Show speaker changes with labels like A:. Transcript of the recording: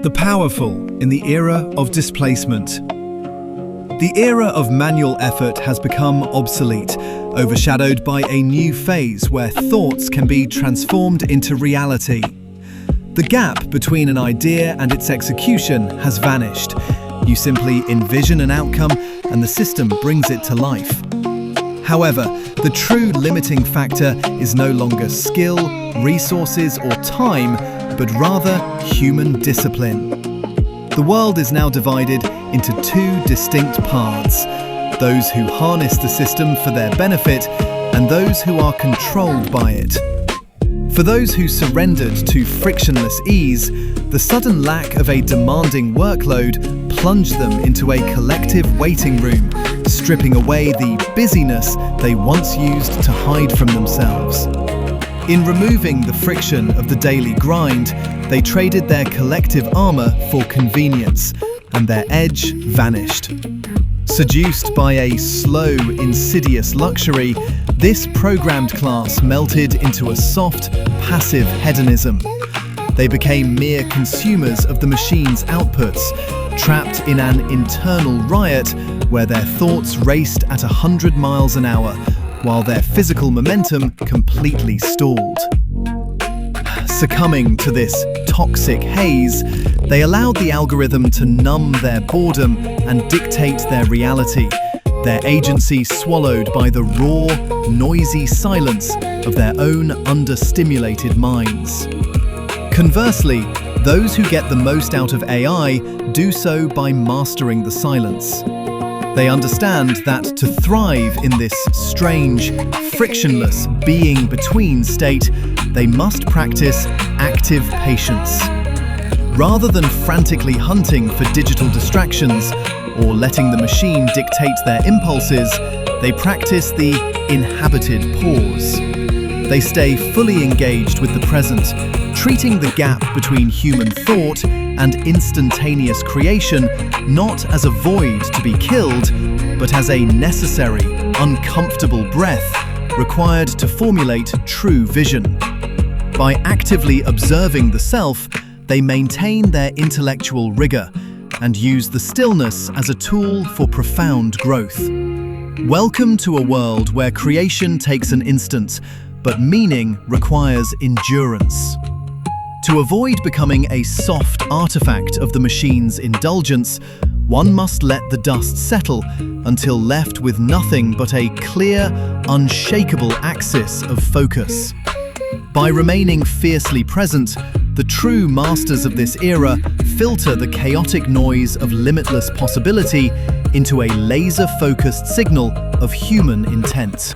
A: The powerful in the era of displacement. The era of manual effort has become obsolete, overshadowed by a new phase where thoughts can be transformed into reality. The gap between an idea and its execution has vanished. You simply envision an outcome and the system brings it to life. However, the true limiting factor is no longer skill, resources, or time, but rather human discipline. The world is now divided into two distinct paths: those who harness the system for their benefit and those who are controlled by it. For those who surrendered to frictionless ease, the sudden lack of a demanding workload plunged them into a collective waiting room, stripping away the busyness they once used to hide from themselves. In removing the friction of the daily grind, they traded their collective armour for convenience, and their edge vanished. Seduced by a slow, insidious luxury, this programmed class melted into a soft, passive hedonism. They became mere consumers of the machine's outputs, trapped in an internal riot where their thoughts raced at 100 miles an hour, while their physical momentum completely stalled. Succumbing to this toxic haze, they allowed the algorithm to numb their boredom and dictate their reality, their agency swallowed by the raw, noisy silence of their own understimulated minds. Conversely, those who get the most out of AI do so by mastering the silence. They understand that to thrive in this strange, frictionless being-between state, they must practice active patience. Rather than frantically hunting for digital distractions or letting the machine dictate their impulses, they practice the inhabited pause. They stay fully engaged with the present, treating the gap between human thought and instantaneous creation not as a void to be killed, but as a necessary, uncomfortable breath required to formulate true vision. By actively observing the self, they maintain their intellectual rigor and use the stillness as a tool for profound growth. Welcome to a world where creation takes an instant, but meaning requires endurance. To avoid becoming a soft artifact of the machine's indulgence, one must let the dust settle until left with nothing but a clear, unshakable axis of focus. By remaining fiercely present, the true masters of this era filter the chaotic noise of limitless possibility into a laser-focused signal of human intent.